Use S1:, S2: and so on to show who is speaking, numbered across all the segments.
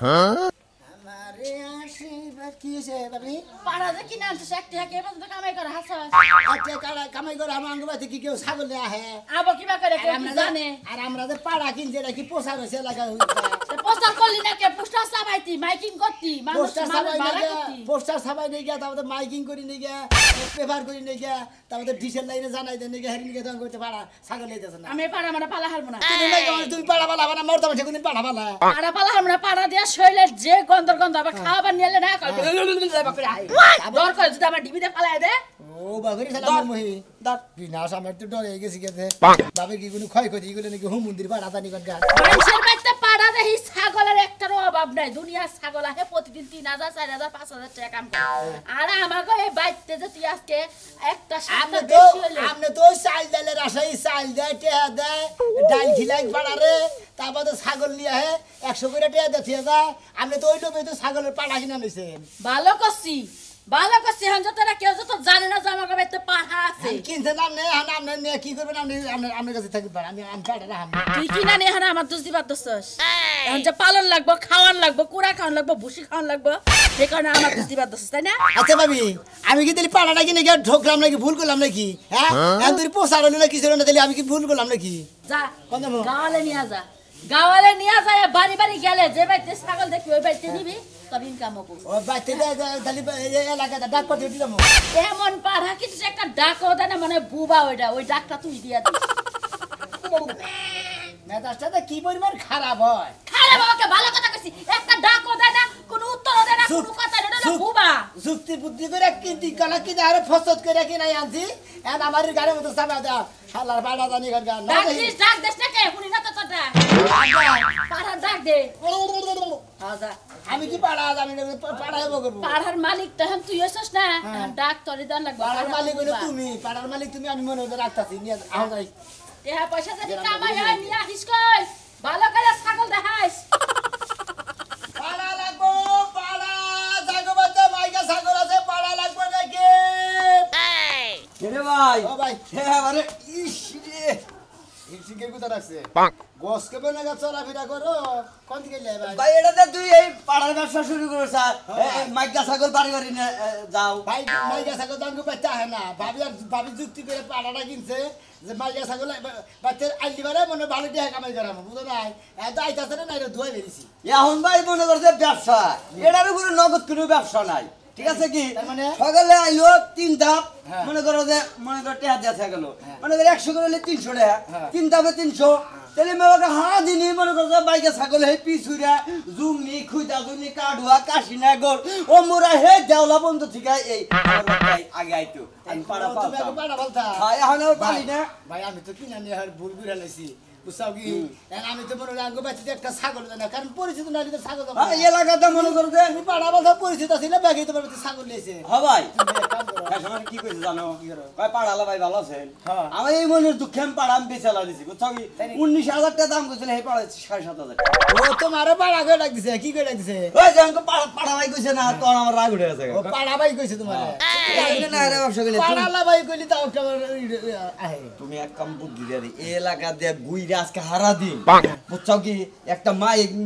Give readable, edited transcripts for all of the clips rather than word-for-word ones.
S1: আমারে আশীর্বাদ কি হইছে বাবি
S2: পাড়া যে কিনা আনছিস একটা কে পর্যন্ত কামাই করে হাসা
S1: আচ্ছা কামাই করে আমার আঙ্গুবাতে কি কেউ ছাগল নিয়ে আহে
S2: আবো কিবা করে কেউ কি জানে
S1: আর আমরা যে পাড়া কিনছে এটা কি পোষা হয়েছে এলাকা
S2: পোস্টার করলি না কে পোস্টার চাবাইতি মাইকিং করতি
S1: পোস্টার ছাপাই নিয়ে গিয়া তারপরে মাইকিং করি নিয়ে গিয়া পেপার করি নিয়ে গিয়া তারপরে ডিসেল লাইনে জানাই দেন নিয়ে হেরি নিয়ে তখন করতে পাড়া ছাগল লইতেছে না
S2: আমি পাড়া মানে পালা হারবো না
S1: তুমি পাড়া পালা না মরতে পারছো কোনদিন পাড়া পালা
S2: পাড়া পালা হারবো না পাড়া দিয়া শৈলের যে গন্ধর গন্ধ আবার খাবার নিয়ে না ডর করে যদি আমার ডিবিতে ফালাই দে
S1: ও বাগরি সালাম মহি দাঁত বিনাশ আমার তো ডরে গেছি গেছে বাবে কি কোনো ক্ষয়ক্ষতি এগুলো নাকি হোম মন্দির পাড়া জানি কোন গান
S2: মানুষের বাড়িতে পাড়া দেহি ছাগলের একটারও অভাব নাই দুনিয়ার ছাগল আহে প্রতিদিন 3000 4000 5000 টাকা কাম করে আর আমাকে এই বাইতে যে তুই আজকে একটা সামনে বেশি হলো
S1: আপনি তো চাল ডালের আশাই চাল দেয় টেহা দেয় ডাল খিলাই পাড়া রে তারপর তো ছাগল নিয়ে আহে 100 করে টেহা দিয়ে যায় আপনি তো ওই লোভে তো ছাগলের পাড়া কিনা নিছেন
S2: ভালো করছি হন যতটা কেউ যত জানে না যে আমার বাড়িতে পাড়া আছে
S1: কিনতে নাম নেই আপনি নিয়ে কি করবেন আপনি আপনার কাছে থাকি পাড়া আমি পাড়া রাখা
S2: তুই কিনা নিয়ে হানা আমার দোষ দিবার দোষস এখন যে পালন লাগবো খাওয়ান লাগবো কুড়া খাওয়ান লাগবো ভুসি খাওয়ান লাগবো সেই কারণে আমার দোষ দিবার দোষস তাই না
S1: আচ্ছা ভাবি আমি কি তাহলে পাড়াটা কিনে গিয়ে ঢোকলাম নাকি ভুল করলাম নাকি হ্যাঁ এখন তুই পোষার হলো না কিছু না তাহলে আমি কি ভুল করলাম নাকি
S2: যা গাওয়ালে নিয়ে যা বাড়ি বাড়ি গেলে যে বাড়িতে ছাগল দেখবি ওই বাড়িতে নিবি তবে ইনকাম হবে
S1: ও বাড়িতে তাহলে এলাকাটা ডাক পাঠিয়ে দিলাম
S2: এমন পাড়া কিছু একটা ডাকও দেয় না মানে বুবা ওই ডাকটা তুই দিয়া দিস
S1: মেজাজটা কি পরিমাণ খারাপ হয়
S2: খারাপ আমাকে ভালো কথা কইছি একটা ডাকও দেয় না কোনো উত্তরও দেয় না কোনো কথা দেয় না বুবা
S1: যুক্তি বুদ্ধি করে কি কলা কি আরে ফসত করে কি নাই আনছি এন্ড আমার গাড়ির মতো চাপা দাও শালার পাড়া জানি গান না
S2: ডাক দেশ না কে শুনি না তো তোটা পাড়া ডাক দে আজা
S1: আমি কি পাড়া জানি না পাড়ায় বকব
S2: পাড়ার মালিক তখন তুই হইছস না ডাক তোরে দেন লাগবে
S1: পাড়ার মালিক হলো তুমি পাড়ার মালিক তুমি আমি মনে করে রাখতাছি নিয়ে আও যাই
S2: এহা পয়সা যদি কামাই হয় নিয়ে আসিস কই ভালো করে ছাগল দেখাইস
S1: পাড়া লাগবো পাড়া জাগো বাচ্চা মাইকা ছাগল আছে পাড়া লাগবে নাকি
S3: রে ভাই
S1: ও ভাই
S3: হ্যাঁ আরে
S1: ইস রে ইসিকে কোথা রাখছে গোস কে বনে গা চলাফেরা করো কোন দিকে যাই ভাই
S3: ভাই এটাতে তুই এই পাড়ার ব্যবসা শুরু করেছ মাইকা ছাগল বাড়ি বাড়ি যাও
S1: ভাই মাইকা ছাগল দাম কো বাচ্চা হয় না ভাবি যুক্তি করে পাড়াটা কিনছে যে মাইকা ছাগল বাচ্চা আইলি বারে মনে ভালো দিয়ে কামাই করাম বুঝো নাই এত আইতাছে না এটা ধুয়ে বেরিয়েছি
S3: এখন ভাই মনে করছে ব্যবসা এটার উপরে নগদ কোনো ব্যবসা নাই ঠিক আছে কি
S1: মানে
S3: সকালে আইলো 3 ধাপ মনে করো যে মনে করো টাকা দেয়া গেল মনে করো 100 করে 300 টাকা 3 ধাপে 300 তাহলে মেয়েকে হারা দিনই মনে করছে বাইকে ছাগল হে পিছুরা জুমনি খুইতা জুমনি কাডুয়া কাশিনা গর ও মোরা হে দেওলা বন্ধ থেকে এই আগে আইতো আমি পাড়া পালতাম
S1: পাড়া বলতা
S3: হ্যাঁ এখন আর পালি না
S1: ভাই আমি তো কিনা নিয়ে আর ভুল করে লাইছি বুঝছাও কি আমি তো মনে আঙ্গ বাচ্চাতে একটা ছাগল না কারণ পরিচিত না হলে ছাগল
S3: এই এলাকাতে মনে করো যে
S1: আমি পাড়া বলতা পরিচিত ছিল ব্যাগে তোমার ছাগল নিয়েছে
S3: হ্যাঁ ভাই সময় কি কইছে জানো ভাই পাড়ালা ভাই ভালো আছেন আমার এই মনের দুঃখে আমি পাড়া আমি বেচালা দিছি বুঝছো কি 19,000 টাকা দাম কইছিল এই পাড়া 7,500
S1: ও তোমারে পাড়া করে ডাক দিছে কি করে ডাক দিছে
S3: ওই যে আমাকে পাড়া ভাই কইছে না তো আমার রাগ উঠে গেছে
S1: ও পাড়া ভাই কইছে তোমারে
S3: না রে ব্যবসা গেলে
S1: পাড়ালা ভাই কইলি তাও তোমার আহে
S3: তুমি এক কাম বুদ্ধি দিয়ে এই এলাকা দিয়ে গুইরা আজকে হারা দিন বুঝছো কি একটা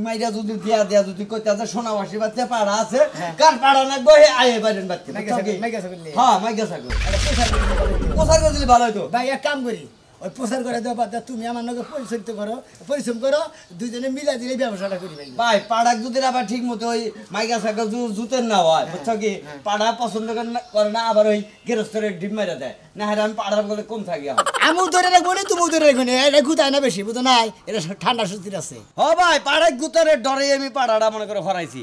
S3: মাইরা যদি দিয়া যদি কইতে আছে সোনাবাসী বাচ্চা পাড়া আছে কার পাড়া লাগবে হে আয়ে বাইরেন বাচ্চা বুঝছো কি হ্যাঁ মাইগা ছাগল প্রচার করে দিলে ভালো হইতো
S1: ভাই এক কাম করি ওই প্রচার করে দেওয়া বাদ তুমি আমার নাকি পরিশ্রম করো দুজনে মিলা দিলে ব্যবসাটা করি ভাই
S3: ভাই পাড়াক যদি আবার ঠিক মতো ওই মাইকা ছাগল জুতের না হয় বুঝছো কি পাড়া পছন্দ করে না আবার ওই গেরস্তরের ডিম মেরে দেয় না হ্যাঁ আমি পাড়ার বলে কম থাকি
S1: আমি ধরে রাখবো না তুমি ধরে রাখবো না এটা গুতায় না বেশি বুঝো নাই এটা ঠান্ডা সুতির আছে
S3: হ ভাই পাড়ায় গুতারের ডরে আমি পাড়াটা মনে করে হরাইছি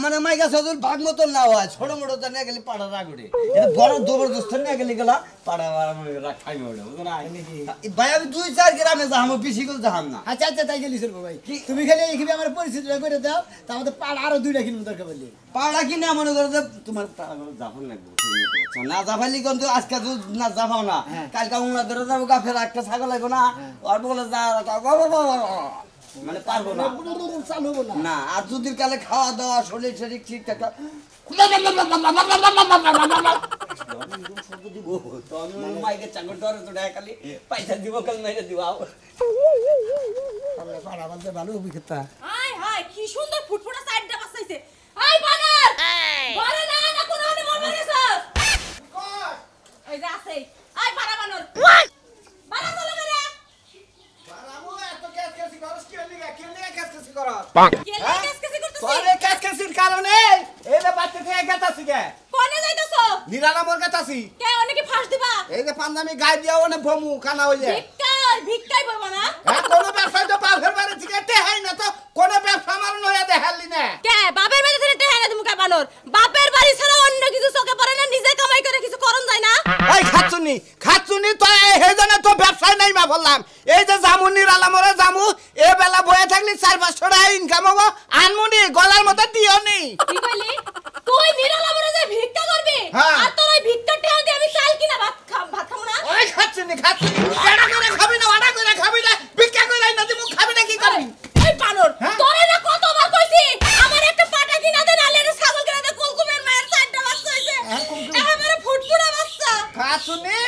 S3: মানে মাইকা ছাগল ভাগ মতো না হয় ছোট মোটো তো নিয়ে গেলে পাড়া রাগ উঠে এটা বড় জবরদস্ত নিয়ে গেলে গেলা পাড়া মনে করে রাগ খাইমে ওঠে বুঝো না ভাই আমি 2-4 গ্রামে যাহাম বেশি করে যাহাম না
S1: আচ্ছা আচ্ছা তাই গেলি চলবো ভাই তুমি খালি এইখানে আমার পরিচিতটা করে দাও তা আমাদের পাড়া আরো 2টা কিনবো দরকার বললি
S3: পাড়া কিনে মনে করো যে তোমার পাড়া জাফর লাগবে না জাফাইলি কিন্তু আজকে না জাফাও না কালকে উংলা ধরে যাবো গা ফের একটা ছাগল লাগবে না আর বলে মানে পারবো না
S1: চালু হবো
S3: না আর যদি কালে খাওয়া দাওয়া শরীর শরীর ঠিক থাকে মাইকে চাকর ধরে তো খালি পয়সা দিব কাল মেরে দিব
S1: পাড়া বলতে ভালো অভিজ্ঞতা
S2: হাই হাই কি সুন্দর ফুটফুটা সাইডটা বলে না না কোন হলে মরবে গেছস ওই যে আছে আই পাড়া বানর বাড়া চলে গেলে
S3: বারামু এত কেসকেসি করস কি লিগা কেসকেসি করস
S2: কে কেসকেসি করতেছিস
S3: তোরে কেসকেসির কারণে এই যে বাচ্চা থেকে গেতাছি কে
S2: কোনে যাইতাছো
S3: নিরালা মোর গেতাছি
S2: কে অনেকে ফাঁস দিবা
S3: এই যে পাঞ্জাবি গায়ে দিয়া ওনে ভমু কানা হইলে
S2: ভিক্ষাই বইবা না
S3: হ্যাঁ কোন ব্যবসা তো বাপের বাড়ি থেকে টেহাই না তো কোন ব্যবসা আমার নয়া দেখালি না
S2: কে বাপের বাড়ি থেকে টেহাই না তুমি কা বানর বাপের বাড়ি ছাড়া অন্য কিছু চোখে পড়ে না নিজে কামাই করে কিছু করন যায় না
S3: এই খাচ্ছুনি তো এই জন্য তো ব্যবসা নাই মা বললাম এই যে জামুনির আলামরে জামু এ বেলা বয়ে থাকলি 4-500 টাকা ইনকাম হবো আনমুনি গলার মধ্যে দিওনি
S2: কি কইলি তুই নিরালা মরে যে ভিক্ষা করবি আর তোর ওই ভিক্ষা টেহা দিয়ে আমি চাল কিনা ভাত খাবো না
S3: ওই খাচ্ছুনি এড়া করে খাবি না ওড়া করে খাবি না ভিক্ষা করে না দিমু খাবি না কি করবি
S2: এই বানর তোরে না কতবার কইছি আমার একটা পাটা কিনা দে নালে একটা ছাগল কিনা দে কুলকুমের মায়ের চারটা বাচ্চা হইছে এবারে ফুটফুরা বাচ্চা
S3: খাচ্ছুনি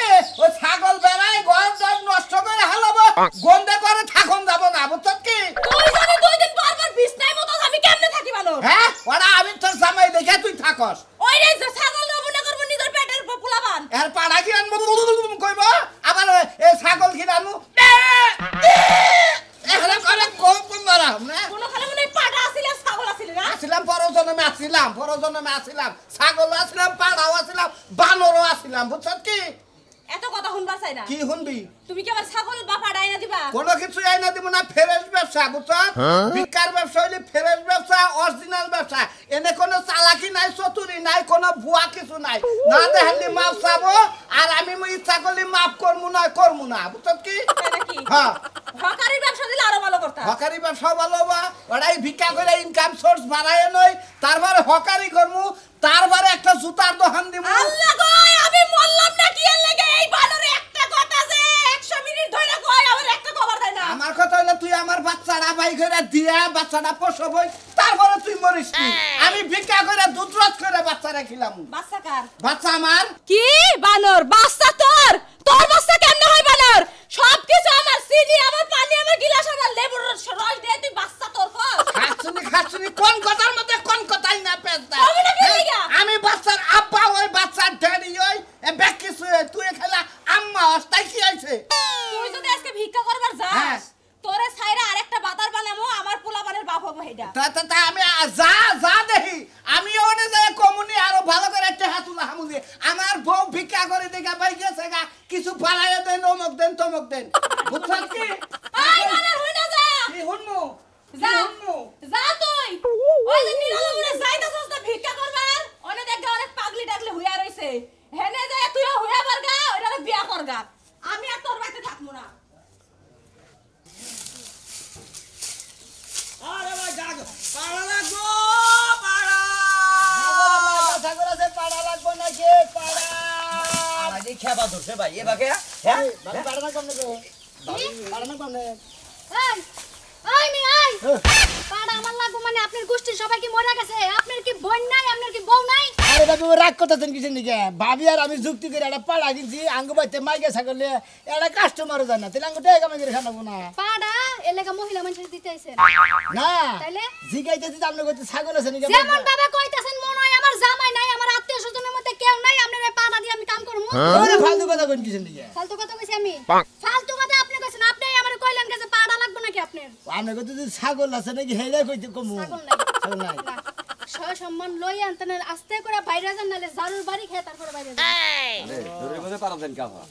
S3: ও ছাগল বেড়াই ঘর দর নষ্ট করে হালাবো গন্ধে করে থাকুন যাব না বুঝছ কি
S2: তুই জানি 2 দিন পর পর বিছনায় মতো আমি কেমনে থাকি বানর
S3: হ্যাঁ ওরা আমি তোর জামাই দেখে তুই থাকস
S2: ওই রে ছাগল রবনা করব নিজের পেটের পোলাবান
S3: এর পাড়া কি আনবো কইব আবার এই ছাগল কি আনবো এখানে করে কোন মারা না
S2: কোন খালে মনে পাটা আছিল ছাগল আছিল না
S3: আসিলাম পরজন্মে আসিলাম ছাগল আসিলাম পাড়াও আসিলাম বানরও আসিলাম বুঝছ কি
S2: এত কথা শুনবা চাই না
S3: কি শুনবি
S2: তুমি কি আমার ছাগল বাপা ডাইনা দিবা
S3: কোনো কিছু আইনা দিব না ফ্রেশ ব্যবসা বুঝছ বিকার ব্যবসা হইলে ফ্রেশ ব্যবসা অরিজিনাল ব্যবসা এনে কোনো চালাকি নাই চতুরি নাই কোনো ভুয়া কিছু নাই না দেখালি মাপ চাবো আর আমি ইচ্ছা করলে মাপ করমু না বুঝছ কি
S2: নাকি
S3: হ্যাঁ
S2: হকারির ব্যবসা দিলে আরো ভালো করতা
S3: হকারি ব্যবসা ভালো বা ওরাই ভিক্ষা করে ইনকাম সোর্স বাড়ায় নয় তারপরে হকারি করমু তারপরে একটা জুতার দোকান দিব
S2: আল্লাহ গো আমি মরলাম না কি এর লাগে এই বানরে একটা কথা যে 100 মিনিট ধরে কই আমার একটা খবর দেয় না
S3: আমার কথা হলো তুই আমার বাচ্চাটা বাই করে দিয়া বাচ্চাটা প্রসবই তারপরে তুই মরিস নি আমি ভিক্ষা করে দুধ রস করে বাচ্চারা খিলাম
S2: বাচ্চা কার
S3: বাচ্চা আমার
S2: কি বানর বাচ্চা তোর বাচ্চা কেমনে হয় বানর সবকিছু আমার চিনি আমার পানি আমার গিলাস আমার লেবুর রস দিয়ে তুই বাচ্চা তোর কর
S3: খাচ্ছুনি কোন কথার মধ্যে কোন কথাই না পেছনা
S2: আমি না কি লিগা
S3: আমি বাচ্চার আব্বা ওই বাচ্চার ড্যাডি ওই ব্যাক কিছু তুই খেলা আম্মা অস্তাই কি আইছে
S2: তুই যদি আজকে ভিক্ষা করবার যাস তোরে ছাইরা আরেকটা বাতার বানামো আমার পোলাপানের বাপ হবো হেডা
S3: তা আমি যা দেখি আমি ওনে যায় কমুনি আরো ভালো করে একটা হাতুলা হামুলি আমার বউ ভিক্ষা করে দেখা পাই গেছে গা কিছু পালাইয়া দেন অমুক দেন তমুক দেন বুঝছস কি
S2: আই বানর হই না যা
S3: কি হুনমু
S2: যা যা তুই ওই যে নিরালা মনে যাইতাছস না ভিক্ষা করবার অনে দেখ অনেক পাগলি টাগলি হইয়া রইছে হেনে যায় তুই হইয়া পারগা ওইটারে বিয়া করগা আমি আর তোর বাড়িতে থাকমু না
S3: আরে ভাই জাগ পাড়া লাগবো পাড়া
S1: ছাগল আছে পাড়া লাগবো নাকি পাড়া
S3: আরে খেবা ধরছে ভাই এ বাকে হ্যাঁ
S1: পাড়া না কমনে পাড়া না কমনে
S4: এই মি আই পাড়া আমার লাগবো মানে আপনার গোষ্ঠীর সবাই কি মরে গেছে আপনার কি বোন নাই আপনার কি বউ নাই
S1: আরে বাবু রাগ করতেছেন কিছু নাকি ভাবি আর আমি যুক্তি করে একটা পাড়া কিনছি আঙ্গু বাইতে মাইকে ছাগলে একটা কাস্টমারও যায় না তাহলে আঙ্গু টাকা কামাই করে খানাবো না
S4: পাড়া এলাকা মহিলা মানুষের দিতে আইছেন
S1: না
S4: তাইলে
S1: জিগাইতেছি তো আপনি কইতে ছাগল আছে নাকি
S4: যেমন বাবা কইতাছেন মনে হয় আমার জামাই নাই আমার আত্মীয় স্বজনের মধ্যে কেউ নাই আপনার এই পাড়া দিয়ে আমি কাম করব
S1: ওরে ফালতু কথা কোন কিছু নাকি
S4: ফালতু কথা কইছি আমি ফালতু কথা আপনি কইছেন আপনি আমারে কইলেন যে পাড়া লাগবে নাকি আপনার
S1: আপনি কইতে যদি ছাগল আছে নাকি হেলে কইতে কমু
S4: ছাগল নাই
S1: ছাগল নাই
S4: সয় সম্মান লই আনতেন আস্তে করে বাইরে যান নালে জারুর বাড়ি খেয়ে তারপরে বাইরে যান
S3: ধরে বসে পারা দেন কাফা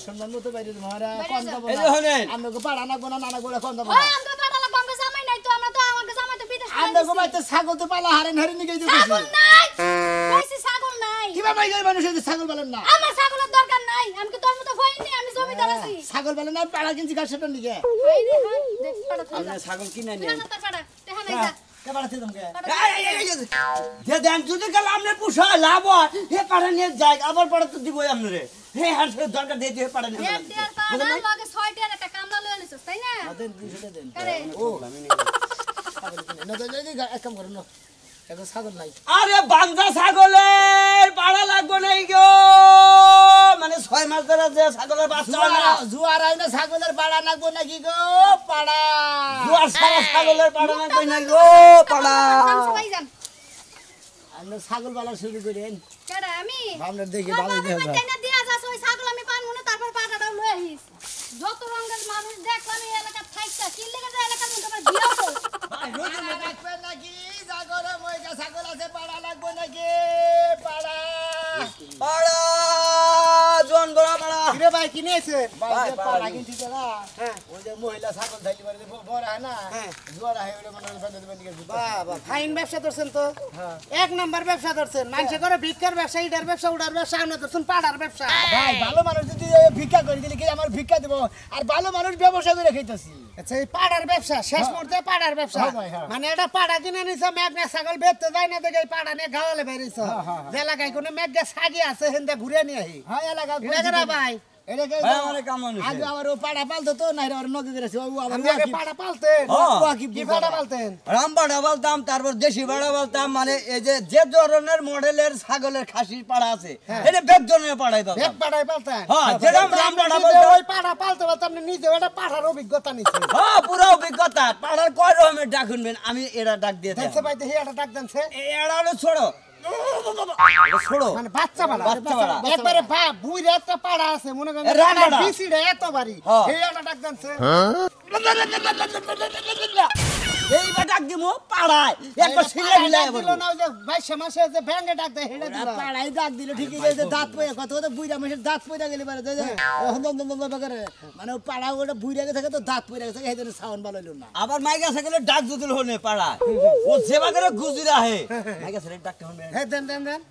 S1: সম্মান মতো বাইরে মহারা
S4: বাইরে
S1: কোন
S4: যা।
S1: দেব
S3: এই
S1: না
S3: যে হনেন
S1: আমগো পাড়া না কোন না কোন কোন দেব
S4: ওই
S1: না
S4: আমগো পাড়া লাগবে আমগো জামাই নাই তো আমরা তো আমাগো জামাই তো বিদেশ
S1: আমগো বাইতে ছাগল তো পালা হারেন হারেন নিয়ে গেছে
S4: ছাগল নাই কইছি ছাগল নাই
S1: কিবা মাইগাই মানুষ এই ছাগল বলেন না
S4: আমার ছাগলের দরকার নাই আমি কি তোর মতো হইনি আমি জমিদার আছি
S1: ছাগল বলেন না পাড়া কিনছি কাছেটা নিকে
S4: হাই রে হাই দেখ পাড়া তুই
S3: আপনি ছাগল কিনে
S4: না
S3: নেন
S4: না তার পাড়া দেখা নাই যা
S1: কে পাড়াতে তোমকে
S3: যে দেন যদি কাল আপনি পুষা লাভ হয় হে পাড়া নিয়ে যায় আবার পাড়া তো দিবই আপনারে হে হার দরকার দিয়ে দিয়ে পাড়া নিয়ে
S4: এক দেড় পাড়া লগে 6 টিয়ার একটা কামলা লয়ে নিছস তাই না
S1: দেন 200 দেন
S4: আরে
S1: ও ছাগল কিনে না তো যদি এক কাম করুন এখন ছাগল নাই
S3: আরে বান্দা ছাগলের পাড়া লাগবে নাই গো মানে 6 মাস ধরে যে ছাগলের বাচ্চা হয় না
S1: জুয়ার আই না ছাগলের পাড়া নাগবো নাকি গো পাড়া
S3: জুয়ার সারা ছাগলের পাড়া লাগবে নাই গো পাড়া
S4: সামসু ভাই যান
S1: আমরা ছাগল পালা শুরু করেন
S4: কেডা আমি
S1: আমরা দেখি
S4: তোর
S1: ভালো
S4: বাপের
S1: দেখা
S4: বাড়িতে না দিয়া যাস ওই ছাগল আমি পানবো না তারপর পাটাটাও লয়ে আহিস যত রঙের মানুষ দেখলাম এই এলাকা থাইকা কি লেগে যায় এলাকার মধ্যে আমার বিয়ে হতো
S1: পাড়া রাখবেন নাকি জাগরে ময়গা ছাগল আছে পাড়া লাগবে নাকি পাড়া
S3: পাড়া জন বড় পাড়া
S1: কিরে ভাই কি নিয়েছেন ভাই
S3: ভাই,
S1: যে
S3: পাড়া
S1: পাড়া
S3: নিয়েছি।
S1: কিনছিস না ওই যে মহিলা ছাগল থাকি মানে যে বড় হয় না জোয়ার হয় ওটা মনে হয় বেঁধে বেঁধে গেছে
S5: বাবা ফাইন ব্যবসা ধরছেন তো এক নাম্বার ব্যবসা ধরছেন মানুষে করে ভিক্ষার ব্যবসা ইটার ব্যবসা উডার ব্যবসা আপনি ধরছেন পাড়ার ব্যবসা
S1: ভাই ভালো মানুষ যদি ভিক্ষা করে দিলে কি আমার ভিক্ষা দেবো আর ভালো মানুষ ব্যবসা করে খাইতেছি
S5: আচ্ছা এই পাড়ার ব্যবসা শেষ মুহূর্তে পাড়ার ব্যবসা
S1: হ্যাঁ ভাই, হ্যাঁ।
S5: মানে এটা পাড়া কিনে নিছে মেঘনা ছাগল বেচতে যায় না দেখে এই পাড়া নিয়ে গাওয়ালে বেরিয়েছ যে এলাকায় কোনো মেঘনা ছাগি আছে হেন্দে ঘুরে নিয়ে আহি
S1: হ্যাঁ এলাকা
S5: এটা কেনা ভাই
S1: এটাকে
S3: ভাই আমার কাম মানুষ
S1: আগে আবার ও পাড়া পালতো তো নাই আর নগে করেছে ও আবার
S5: আপনি আগে পাড়া পালতেন কি পাড়া পালতেন
S3: রামপাড়া বলতাম তারপর দেশি পাড়া বলতাম মানে এই যে ধরনের মডেলের ছাগলের খাসির পাড়া আছে এটা বেদজনের পাড়াই
S5: এক
S3: বলতাম
S5: পাড়ায় পালতেন
S3: হ্যাঁ যেরকম রামপাড়া
S5: নিজে
S3: বলতাম
S5: ওই পাড়া পালতে পারতে আপনি নিজে ওটা পাড়ার অভিজ্ঞতা নিচ্ছেন
S3: হ্যাঁ পুরো অভিজ্ঞতা পাড়ার কয় রকমের ডাক শুনবেন আমি এটা ডাক দিয়ে
S5: দেখছে ভাই দেখি এটা ডাক দেনছে
S3: এটা হলো ছোড়ো ছোড়ো
S5: মানে বাচ্চা পাড়া
S3: বাচ্চা পাড়া।
S5: একবারে বুইরে একটা পাড়া আছে মনে করেন
S3: রাম পাড়া।
S5: বিসিড়ে এত বাড়ি
S3: হ্যাঁ।
S5: এই একটা ডাক দেনছে
S3: এইবার ডাক দিমু পাড়ায় একবার সিলে মিলাই
S5: দিল না ওই যে 22 মাসে যে ব্যাঙ্গে ডাক দেয় হেডা দিল
S1: পাড়াই ডাক দিল ঠিকই গেছে দাঁত পড়ে কত কত বুইরা মেশে দাঁত পড়ে গেলে পারে ও দম দম দম করে মানে ও পাড়া ওটা বুইরা গেছে তো দাঁত পড়ে গেছে এই জন্য সাউন্ড ভালো হলো না
S3: আবার মাইকা সাইকেলে ডাক দিতে হনে পাড়ায় ও সেবা করে গুজরা আহে মাইকা সাইকেলে ডাকতে হনে
S5: হে দেন দেন দেন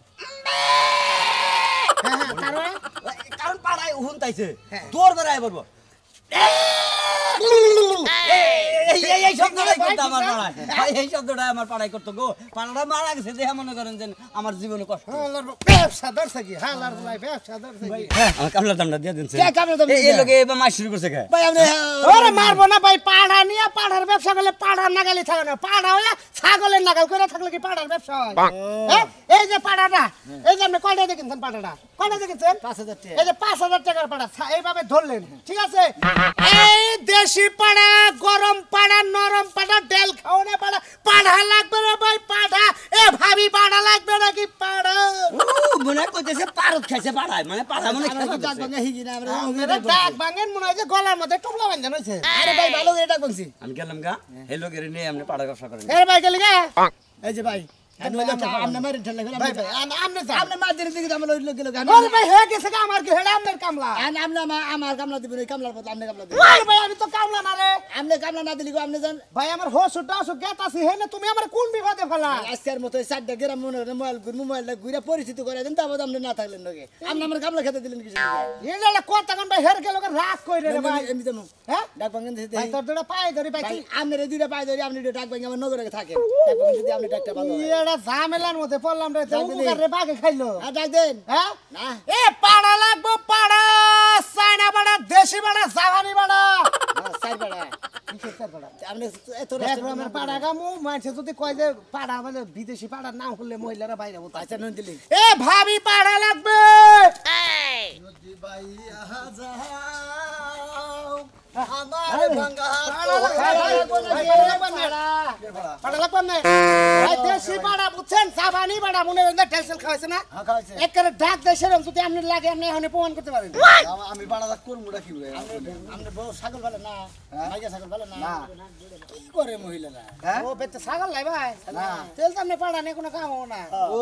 S5: তারপরে
S3: কারণ পাড়ায় হুন তাইছে তোর বেড়ায় বলবো এই শব্দটাই করতো আমার পাড়ায় এই শব্দটাই আমার পাড়ায় করতো গো পাড়াটা মারা গেছে দেখে মনে করেন যে আমার জীবনে কষ্ট
S5: ব্যবসা ধরছে কি হালার বলাই ব্যবসা ধরছে কি
S3: আমার কামলার দামটা দিয়ে দিনছে
S1: কে কামড়ে দম
S3: এই লোকে এবার মাছ শুরু করছে খায়
S1: ভাই আপনি
S5: ওরে মারবো না ভাই পাড়া নিয়ে পাড়ার ব্যবসা করলে পাড়ার নাগালি থাকে না পাড়া হয়ে ছাগলের নাগাল করে থাকলে কি পাড়ার ব্যবসা হয় হ্যাঁ? এই যে পাড়াটা এই যে আপনি কয়টা দেখেছেন পাড়াটা কয়টা দেখেছেন
S1: 5000 টাকা
S5: এই যে 5000 টাকার পাড়া এইভাবে ধরলেন ঠিক আছে এই দেশি পাড়া গরম পাড়া নরম পাড়া ডেল খাওয়ানো পাড়া পাড়া লাগবে না ভাই পাড়া এ ভাবি পাড়া লাগবে নাকি পাড়া
S3: মনে করতেছে পারত খাইছে পাড়ায় মানে পাড়া মনে
S1: আমরা তো ডাক
S3: খাইছে
S1: ভাঙা হিগি না আমরা
S5: আপনারা ডাক ভাঙেন মনে হয় যে গলার মধ্যে টুকলা বাঁধান হয়েছে
S1: আরে ভাই ভালো করে ডাক ভাঙছি
S3: আমি গেলাম গা এই লোকের নিয়ে আমরা পাড়া ব্যবসা করেন
S5: এর ভাই গেলে গে
S1: এই যে ভাই আপনি মারি ঠেলে
S5: ভাই ভাই আমনে যা
S1: আপনি মার দিলে দিকে আমরা ওই লোক গেল
S5: ওরে ভাই হয়ে গেছে গা আমার কি হেডা আমনের কামলা
S1: আপনি আমার কামলা দিবেন ওই কামলার বদলে আপনি কামলা দিবেন
S5: ওরে ভাই আমি তো কামলা না রে
S1: আপনি কামলা না দিলে আপনি জান
S5: ভাই আমার হোসুটা হোসু গেতাছি হেনে তুমি আমার কোন বিপদে ফেলা
S1: আজকের মতো এই চারটা গ্রাম মনে হয় মোবাইলটা ঘুরে পরিচিত করে দেন তারপর আপনি না থাকলেন লোকে আপনি আমার কামলা খেতে দিলেন কিছু
S5: এটা কথা কোন ভাই হের গেল রাগ কইরে রে ভাই
S1: এমনি তেমন
S5: হ্যাঁ
S1: ডাক ভাঙেন দিতে
S5: ভাই তোর দুটা পায়ে ধরি ভাই
S1: ভাই আপনার এই দুইটা পাই ধরে আপনি ডাক ভাঙে আমার নজরে থাকেন ডাক ভাঙেন যদি আপনি ডাকটা ভালো হয়।
S5: এটা ঝামেলার মধ্যে পড়লাম রে তো
S1: ডাক দিলি।
S5: উপকার রে বাগে খাইলো
S1: আর ডাক দেন
S5: হ্যাঁ
S1: না
S5: এ পাড়া লাগবো পাড়া চায়না পাড়া দেশি পাড়া জাপানি পাড়া
S1: সাইড পাড়া
S5: কিসের চার পাড়া
S1: আপনি এত
S5: আমার পাড়া গামু মানুষে যদি কয় যে পাড়া মানে বিদেশি পাড়া না হলে মহিলারা বাইরে হতো
S1: আচ্ছা নুন দিলি
S5: এ ভাবি পাড়া লাগবে
S1: আমার ভাঙা
S5: পাড়া লাগবে না ভাই দেশি পাড়া বুঝছেন জাপানি পাড়া মনে হয় টেনশন খাওয়াইছে না একেবারে ডাক দেশের যদি আপনি লাগে আপনি এখন প্রমাণ করতে পারেন
S3: আমি পাড়াটা করবো কি
S1: আমরা বউ ছাগল ভালো না মাইকা ছাগল ভালো না কি করে মহিলারা
S5: ও বেতে ছাগল লাই ভাই না তেল তো আপনি পাড়া নিয়ে কোনো কাম হবে না
S3: ও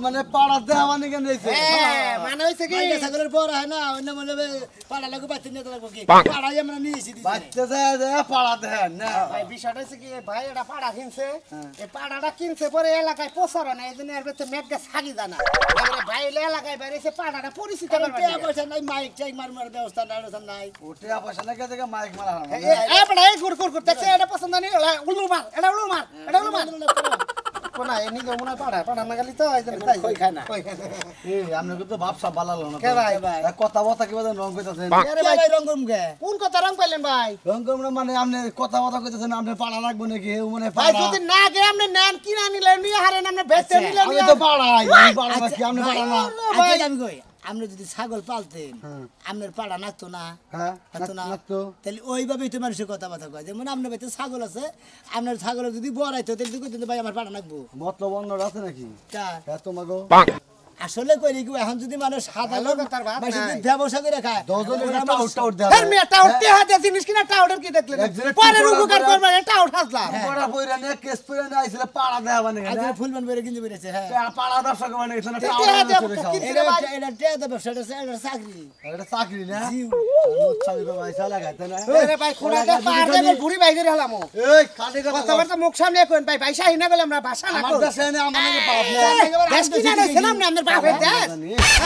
S3: মানে পাড়াতে আমানে কেন এসে
S5: হ্যাঁ, মানে হয়েছে কি
S1: মাইকা ছাগলের বড় হয় না অন্য মনে হবে পাড়া লাগবে বাচ্চা নিয়ে লাগবে কি পাড়াই আমরা নিয়েছি
S3: বাচ্চা যায় পাড়াতে হ্যাঁ না
S5: ভাই বিষয়টা হচ্ছে কি ভাই এটা পাড়া কিনছে এই পাড়াটা কিনছে পরে এলাকায় প্রচারণ এই জন্য এর ভিতরে মেঘটা সাগি জানা এবারে ভাই হলে এলাকায় বাইরেছে পাড়াটা পরিচিত করবার
S1: টাকা পয়সা নাই মাইক চাই মার ব্যবস্থা নাই
S3: ওটে পয়সা না কে মাইক মারা
S5: এই পাড়া এই গুড় গুড় দেখছে এটা পছন্দ নেই উলু মার এটা উলু মার এটা উলু মার কোনা এই নিগে মনে পাড়া পাড়া না গেলি তো এই জন্য তাই
S1: কই খায় না
S3: এই আপনাকে তো ভাবসা বালালো না
S5: কে ভাই
S3: কথা কথা কি বলেন রং কইতাছেন
S1: আরে ভাই রং করুম গে
S5: কোন কথা রং পাইলেন ভাই
S3: রং করুন মানে আপনি কথা কথা কইতাছেন আপনি পাড়া লাগবে নাকি মানে
S5: ভাই
S3: পাড়া
S5: যদি না গে আপনি নেন কিনা নিলেন নিয়ে হারেন আপনি বেচতে নিলেন
S3: আমি তো পাড়াই আমি পাড়া কি আপনি পাড়া না
S1: আচ্ছা আমি কই আপনি যদি ছাগল পালতেন আপনার পাড়া নাকতো না
S3: হ্যাঁ
S1: নাকতো না
S3: নাকতো।
S1: তাহলে ওইভাবেই তো মানুষের কথাবার্তা কয় যেমন আপনার বাড়িতে ছাগল আছে আপনার ছাগলের যদি বড়াইতো তাহলে তুই কইতেন ভাই আমার পাড়া নাকবো
S3: মতলব অন্য আছে নাকি
S1: তা
S3: হ্যাঁ তোমাকে
S1: আসলে কইলি কি এখন যদি মানুষ সাধারণ
S5: ভালো কথার বাপ
S1: মানুষ যদি
S5: নাই।
S1: ব্যবসা করে খায়
S3: দশজনের
S1: ওরা
S3: একটা
S1: মানুষ-
S3: আউট দেওয়া
S5: এর মেয়ে টাউটে হাতে জিনিস কিনা টাউটের কি দেখলেন
S3: একজনের
S5: পরের
S3: টিপোড়া
S5: উপকার
S3: করা-
S5: করবে এটা আউট হাসলা
S3: পড়া পইরা নিয়ে কেস পইরা নিয়ে আইছিল পাড়া দেয়া মানে
S1: আজকে ফুলবান বেড়ে কিনতে পেরেছে হ্যাঁ
S3: পাড়া ব্যবসা করে মানে এখানে
S5: টিপে
S3: টাওয়ার
S5: হাতে
S3: চলে যাও।
S5: কি-
S1: এটা এটা টেয়াদা ব্যবসাটা আছে এটা চাকরি
S3: এটা চাকরি না
S1: জিউ।
S3: চাকরি তো পয়সা লাগাইতে না
S5: আরে ভাই কোনাকে পার দেবে বুড়ি বাইরে হলাম
S3: এই কানে
S5: কথা বলতে মুখ সামনে কোন ভাই পয়সা হিনা গেলাম না ভাষা না
S3: আমার
S5: কর
S3: দেশে না আমার নাকি বাপ না
S5: দেশ কি না ছিলাম না আমাদের বাপের দেশ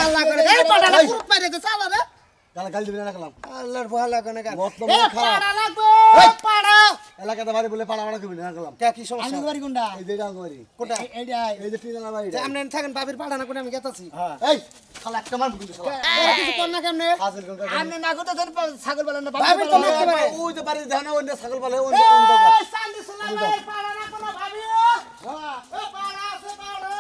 S5: আল্লাহ করে এই পাড়াটা পুরুত মারে দে চালা রে
S3: গাল গাল দিবি না রাখলাম
S5: আল্লাহর ভালো কোনে গাল
S3: মতলব
S5: এ
S3: খারাপ।
S5: পাড়া লাগবে পাড়া
S3: এলাকাতে বাড়ি বলে পাড়া পাড়া দিবি না রাখলাম
S5: কে কি সমস্যা
S1: আমি বাড়ি কোনটা
S3: এই যে ডাঙ্গ বাড়ি
S5: কোনটা
S1: এইটাই
S3: এই যে টিনার বাড়ি
S5: যে আমনে থাকেন বাবির পাড়া না কোনে আমি গেতাছি
S3: হ্যাঁ এই শালা একটা মার কিন্তু শালা
S5: কিছু কর না কেমনে
S3: হাজির কোন কাজ
S1: আপনি না করতে দেন ছাগল পালন না
S5: ভাবি তো নাকতে পারে।
S3: ওই যে বাড়ি দেখো না ওই ছাগল বলে ওই
S5: এই
S3: ওই দোকান
S5: সান্দি সোনা ভাই পাড়া না কোন ভাবি ও পাড়া আছে পাড়া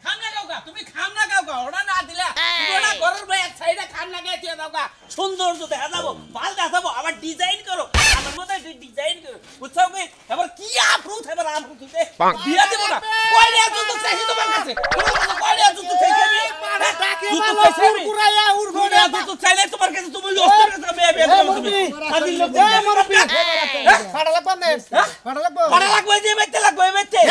S6: খাম না গাওগা তুমি খাম না গাওগা ওরা না দিলা ওরা ঘরের ভাই এক সাইডে খাম লাগাই দিয়ে দাওগা সুন্দর তো দেখা যাবো ভাল দেখাবো আবার ডিজাইন করো আমার মতো ডিজাইন করো বুঝছো কি এবার কি আপ্রুত এবার আপ্রুত দিতে বিয়া দেব না কয়লে আছো তো চাই তোমার কাছে কয়লে আছো তো চাই আমি
S5: পাড়া ডাকে
S6: তুই তো
S5: ভালো
S6: চাইছি আমি।
S5: কুরকুরায়া উড়বো
S6: কয়লে আছো তো চাইলে তোমার কাছে তুমি অস্ত্র কাছে বিয়া করো তুমি স্বাধীন লোক
S5: এ মুরব্বি পাড়া লাগবে না পাড়া লাগবে
S6: পড়া লাগবে যে বেতে লাগবে বেতে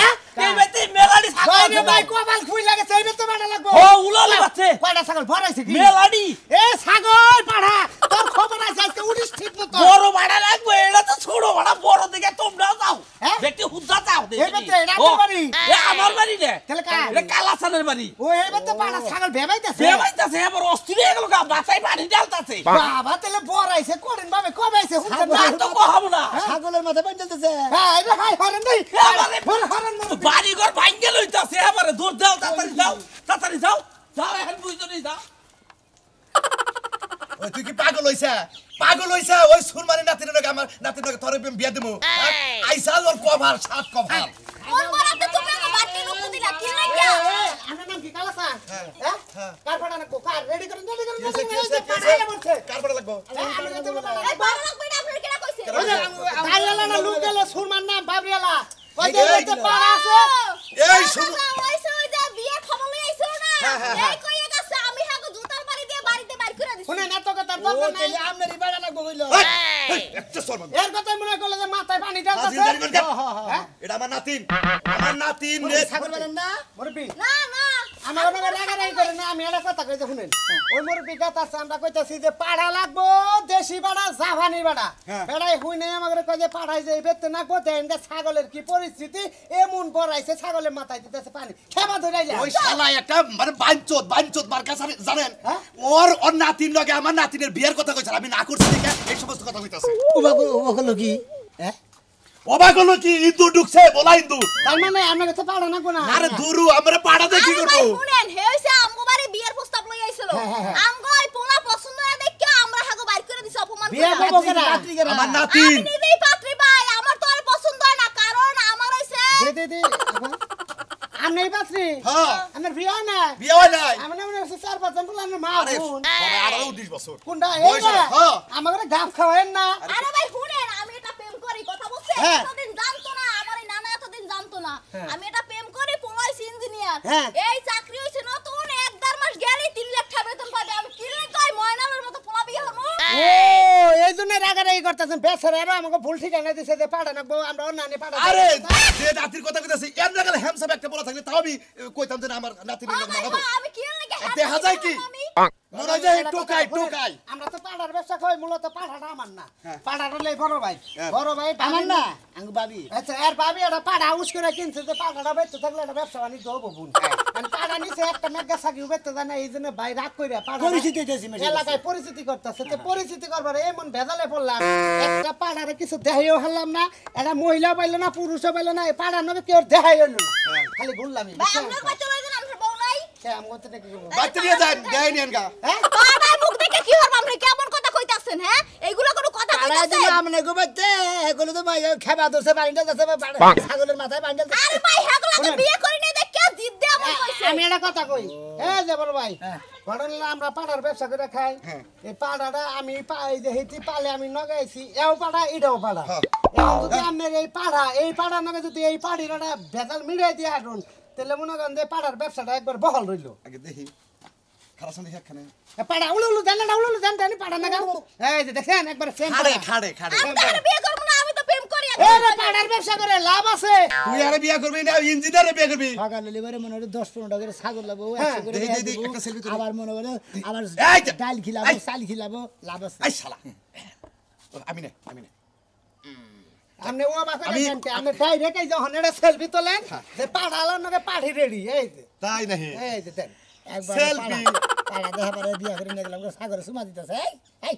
S6: এই বেতে মেলাডি
S5: বাইরে ভাই কপাল ফুই লাগে সেই বেতে পাড়া লাগবে
S6: ও উলালে বাচ্চে
S5: পাড়া ছাগল ভরাইছে কি
S6: মেলাডি
S5: এ ছাগল পাড়া তোর খবর আছে আজকে উড়িস ঠিক মতো
S6: বড় ভাড়া লাগবে এটা তো ছোট ভাড়া বড় দিকে তোমরাও যাও
S5: হ্যাঁ?
S6: দেখতে হুদ্দা যাও
S5: এই বেতে এটা আমার বাড়ি।
S6: আমার বাড়ি রে
S5: তাহলে কার?
S6: এটা কালাসানের বাড়ি
S5: ও এই বেতে পাড়া ছাগল ভেবাইতাছে
S6: বেবাইতাছে এবার অস্থির হয়ে গেল গা বাসায় পানি ডালতাছে
S5: বাবা তাহলে ভরাইছে করেন ভাবে কবে আইছে হুনছেন না
S6: তা তো কহাবো না
S1: ছাগলের মাথায় পানি চলতেছে
S5: হ্যাঁ এটা হাই হরেন নাই
S6: এবারে
S5: হরেন
S6: বাড়ি ঘর ভাঙ্গে লইতাছে এবারে দূর যাও তাড়াতাড়ি যাও যাও এখন বুঝতে যাও
S7: ওই তুই কি পাগল হইছা ওই সুরমানি নাতির নাকি আমার নাতির নাকি তোর বিয়া দেবো আইসাল ওর কভার সাত কভার
S4: ওর বড়াতে তুমি আমার বাড়তি লোক দিলা কি লাগিয়া
S5: আমার নাম কি কালাসা হ্যাঁ কার পাড়া না কার রেডি করেন
S7: কার পড়া লাগবো
S4: এই বড় লোক বেটা আপনার কেনা কইছে
S5: তাইলা না লুক গেল সুরমান নাম বাবরিয়ালা কই যে বেতে পাড়া আছে
S7: এই শুনো
S4: ওইছে ওই যে বিয়ে খবর লই আইছো না এই কইয়া গেছে আমি হাগো জুতার বাড়ি দিয়ে বাড়িতে বাইর করে দিছি
S5: শুনে না তো কথা
S1: ও
S5: দরকার নাই
S1: তাহলে আপনারই বাড়া লাগবো কইলো
S7: একটা সরমান
S5: এর কথা মনে করলে যে মাথায় পানি
S7: হাজির
S5: ঢালতাছে
S7: জারি করে দে। এটা আমার নাতিন রে
S1: ছাগল পালন না
S5: মুরব্বি
S4: না না
S5: আমার মানে রাগারাগি করে না আমি এটা কথা কইতে শুনেন ওই মুরব্বি কথা আছে আমরা কইতাছি যে পাড়া লাগবো দেশি পাড়া জাপানি পাড়া বেড়াই হুই নাই আমাকে কই যে পাড়াই যে বেতে না কোতে এন্ডা ছাগলের কি পরিস্থিতি এমন বড়াইছে ছাগলের মাথায় দিতেছে পানি খেবা ধরাইলা
S7: ওই শালা একটা মানে বাইনচোদ মার কাছে জানেন
S5: হ্যাঁ?
S7: ওর নাতিন লগে আমার নাতিনের বিয়ের কথা কইছে আমি না করছি দেখে এই সমস্ত কথা কইতাছে
S1: ও কইলো কি হ্যাঁ
S7: অবাক হলো কি ইন্দুর ঢুকছে বলা ইন্দুর
S5: তার মানে আমার কাছে পাড়া না কোনা
S7: আরে দুরু আমরা পাড়া দেখি
S4: আরে
S7: করবো
S4: ভাই শুনেন হে হইছে আমগো বাড়ি বিয়ের প্রস্তাব লই আইছিল আমগো এই পোলা পছন্দ না দেখে আমরা হাগো বাইর করে দিছি অপমান
S5: বিয়ে
S4: করে
S5: করবো কেনা
S7: আমার
S4: আমি
S7: নাতিন
S4: নিজেই পাত্রী ভাই আমার তো আর পছন্দ হয় না কারণ আমার হইছে
S5: দে আমি এই পাত্রী
S7: হ্যাঁ
S5: আমার বিয়ে হয় না
S7: বিয়ে হয় নাই
S5: আমার মনে হচ্ছে 4-5 জন বলে আমার মা
S7: আরে
S5: বোন
S7: সবাই আরো 19 বছর
S5: কোনটা
S7: বয়স
S5: এইটা
S7: হ্যাঁ।
S5: আমাকে গাফ খাওয়েন না
S4: আরে ভাই শুনেন আমি এটা প্রেম করি কথা বলছে
S5: হ্যাঁ।
S4: এতদিন জানতো না আমার এই নানা এতদিন জানতো না আমি এটা প্রেম করি পোলাইস ইঞ্জিনিয়ার
S5: হ্যাঁ।
S4: এই চাকরি হইছে নতুন 1.5 মাস গেলেই 3 লাখ টাকা বেতন পাবে আমি কি রে কই ময়নালের মতো পোলা বিয়ে হবো
S5: ও এই জন্য রাগারাগি করতেছেন বেচারা আমাকে ভুল ঠিকানা দিছে যে পাড়া নাকবো আমরা অন্যান্য পাড়া
S7: আরে যে নাতির কথা কইতাছি এর নাগালে হ্যামসাম একটা বলা থাকলে তাও আমি কইতাম যে না, আমার নাতির
S4: ও
S7: নাম
S4: মাই
S7: মানাবো
S4: গড আমি কি লাগে
S7: দেখা যায় কি? মনে হয় যে টোকাই
S5: আমরা তো পাড়ার ব্যবসা কই মূলত পাড়াটা আমার না পাড়াটা লই বড় ভাই
S1: আমার না আঙ্গ ভাবি
S5: আচ্ছা এর ভাবি এটা পাড়া হাউস করে কিনছে যে পাড়াটা বেচতে থাকলে এটা ব্যবসা বাণিজ্য হবো বোন আমি পাড়া নিচে একটা মেগা সাকি বেচতে জানা এই জন্য ভাই রাগ করে পাড়া
S1: পরিচিতি হইতেছি মেশিন
S5: এলাকায় পরিচিতি করতেছে তো পরিচিতি করবার এমন ভেজালে পড়লাম একটা পাড়ারে কিছু দেখাইও হলাম না এটা মহিলা পাইলো না পুরুষও পাইলো না এই পাড়ার নবে কেউ দেখাই হইলো না খালি ঘুরলামই
S4: ভাই আমরা কই চলে যান আমরা বউ নাই
S5: আমি করতে কি করবো
S7: বাইতে নিয়ে যান দেয় নিয়েন গা
S5: হ্যাঁ
S4: বাবার মুখ দেখে কি হরব আমরা কেমন কথা কইতাছেন হ্যাঁ এইগুলো কোনো কথা
S1: আরে
S4: কইতাছেন
S1: দিলে আমনে গোবাইতে এগুলো তো ভাই খেবা দোসে পানি ঢালতেছে ছাগলের মাথায় পানি ঢালতেছে
S4: আরে ভাই হাগলা তো বিয়ে করি নাই দেখে
S2: কইছে
S5: আমি একটা কথা কই এই যে বড় ভাই ঘটনা আমরা পাড়ার ব্যবসা করে খাই এই পাড়াটা আমি এই যে হেতি পালে আমি নগাইছি এও পাড়া এটাও পাড়া এখন যদি আপনার এই পাড়া নগে যদি এই পাড়িটা ভেজাল মিলাই দিয়ে আসুন তাহলে মনে করেন যে পাড়ার ব্যবসাটা একবার বহাল রইল
S7: আগে দেখি খারাপ সন্ধি খানে
S5: পাড়া উলুলু দেন না উলুলু দেন দেন পাড়া না এই যে দেখেন একবার সেম
S7: খাড়ে খাড়ে খাড়ে
S2: আমি বিয়ে করব না আমি তো প্রেম করি
S5: এই রে পাড়ার ব্যবসা করে লাভ আছে
S7: তুই আরে বিয়া করবি না ইঞ্জিনিয়ারে বিয়া করবি
S1: সকালে লিবারে মনে হয় 10-15 টাকা করে ছাগল লাগবো
S5: হ্যাঁ,
S1: 100 করে
S7: দেখি,
S1: পেঁয়াজ
S7: দেখি,
S1: দেবো,
S7: একটা selfie তুলি।
S1: আবার মনে করে আবার
S7: এই যে,
S1: ডাল খিলাবো
S7: এই।
S1: চাল খিলাবো লাভ আছে
S7: আই শালা আমি না
S5: আপনি ও বাপে
S7: আমি-
S5: দেখেন আপনি ডাইরেক্ট এই যখন এটা সেলফি তোলেন যে পাড়ালার নগে পাড়ি রেডি এই যে
S7: তাই নাহি
S5: এই যে দেন
S1: একবার
S7: Selfie।
S1: পাড়া দেখা পারে বিয়া করে নিয়ে গেলাম সাগরে সুমা দিতেছে এই